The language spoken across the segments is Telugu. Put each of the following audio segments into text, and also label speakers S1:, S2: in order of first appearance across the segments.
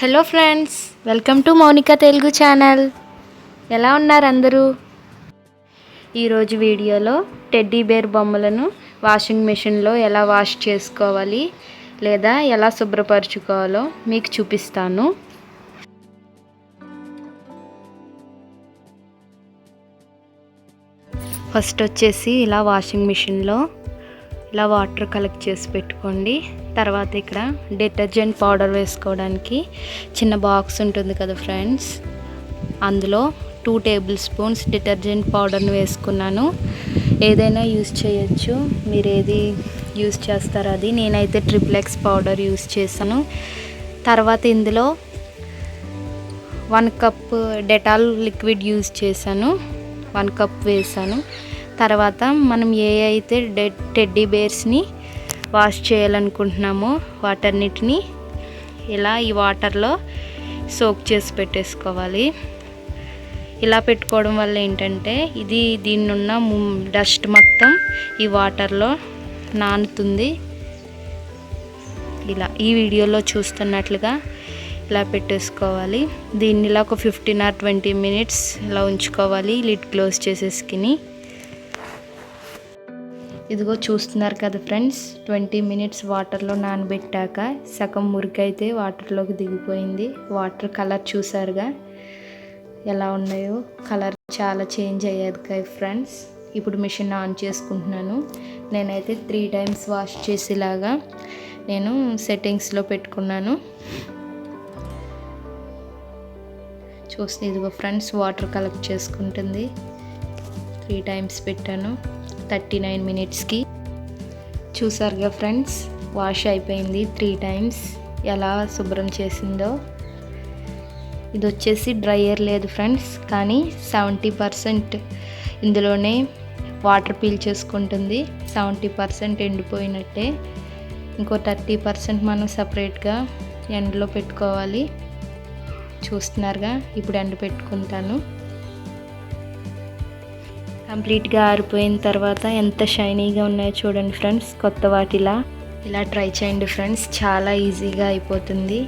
S1: Hello friends, welcome to Mounika Telugu channel. ఎలా ఉన్నారు అందరూ? ఈరోజు వీడియోలో టెడ్డీ బేర్ బొమ్మలను వాషింగ్ మెషిన్లో ఎలా వాష్ చేసుకోవాలి లేదా ఎలా శుభ్రపరచుకోవాలో మీకు చూపిస్తాను. ఫస్ట్ వచ్చేసి ఇలా వాషింగ్ మెషిన్లో ఇలా వాటర్ కలెక్ట్ చేసి పెట్టుకోండి. తర్వాత ఇక్కడ డిటర్జెంట్ పౌడర్ వేసుకోవడానికి చిన్న బాక్స్ ఉంటుంది కదా ఫ్రెండ్స్, అందులో 2 టేబుల్ స్పూన్స్ డిటర్జెంట్ పౌడర్ని వేసుకున్నాను. ఏదైనా యూస్ చేయొచ్చు, మీరు ఏది యూస్ చేస్తారో అది. నేనైతే ట్రిప్లెక్స్ పౌడర్ యూస్ చేశాను. తర్వాత ఇందులో 1 కప్ డెటాల్ లిక్విడ్ యూస్ చేశాను, 1 కప్ వేసాను. తర్వాత మనం ఏ అయితే టెడ్డీ బేర్స్ని వాష్ చేయాలనుకుంటున్నామో వాటన్నిటిని ఇలా ఈ వాటర్లో సోక్ చేసి పెట్టేసుకోవాలి. ఇలా పెట్టుకోవడం వల్ల ఏంటంటే దీన్ని ఉన్న డస్ట్ మొత్తం ఈ వాటర్లో నానుతుంది. ఇలా ఈ వీడియోలో చూస్తున్నట్లుగా ఇలా పెట్టేసుకోవాలి. దీన్ని ఇలా ఒక 15 or 20 minutes ఇలా ఉంచుకోవాలి, లిడ్ క్లోజ్ చేసేసుకుని. ఇదిగో చూస్తున్నారు కదా ఫ్రెండ్స్, 20 minutes వాటర్లో నానబెట్టాక సగం మురికైతే వాటర్లోకి దిగిపోయింది. వాటర్ కలర్ చూసారుగా ఎలా ఉన్నాయో, కలర్ చాలా చేంజ్ అయ్యేది కదా ఫ్రెండ్స్. ఇప్పుడు మిషన్ ఆన్ చేసుకుంటున్నాను. నేనైతే 3 times వాష్ చేసేలాగా నేను సెట్టింగ్స్లో పెట్టుకున్నాను. చూస్తే ఇదిగో ఫ్రెండ్స్, వాటర్ కలెక్ట్ చేసుకుంటుంది. 3 times పెట్టాను 39 minutesకి. చూసారుగా ఫ్రెండ్స్, వాష్ అయిపోయింది 3 times. ఎలా శుభ్రం చేసిందో. ఇది వచ్చేసి డ్రైయర్ లేదు ఫ్రెండ్స్, కానీ 70% ఇందులోనే వాటర్ పీల్చేసుకుంటుంది. 70% ఎండిపోయినట్టే. ఇంకో 30% మనం సపరేట్గా ఎండలో పెట్టుకోవాలి. చూస్తున్నారుగా, ఇప్పుడు ఎండ పెట్టుకుంటాను. కంప్లీట్గా ఆరిపోయిన తర్వాత ఎంత షైనీగా ఉన్నాయో చూడండి ఫ్రెండ్స్, కొత్త వాటిలా. ఇలా ట్రై చేయండి ఫ్రెండ్స్, చాలా ఈజీగా అయిపోతుంది.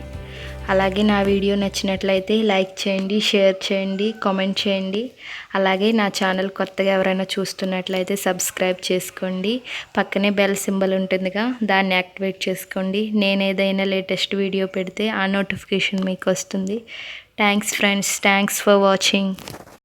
S1: అలాగే నా వీడియో నచ్చినట్లయితే లైక్ చేయండి, షేర్ చేయండి, కామెంట్ చేయండి. అలాగే నా ఛానల్ కొత్తగా ఎవరైనా చూస్తున్నట్లయితే సబ్స్క్రైబ్ చేసుకోండి. పక్కనే బెల్ సింబల్ ఉంటుందిగా, దాన్ని యాక్టివేట్ చేసుకోండి. నేను ఏదైనా లేటెస్ట్ వీడియో పెడితే ఆ నోటిఫికేషన్ మీకు వస్తుంది. Thanks friends, thanks for watching.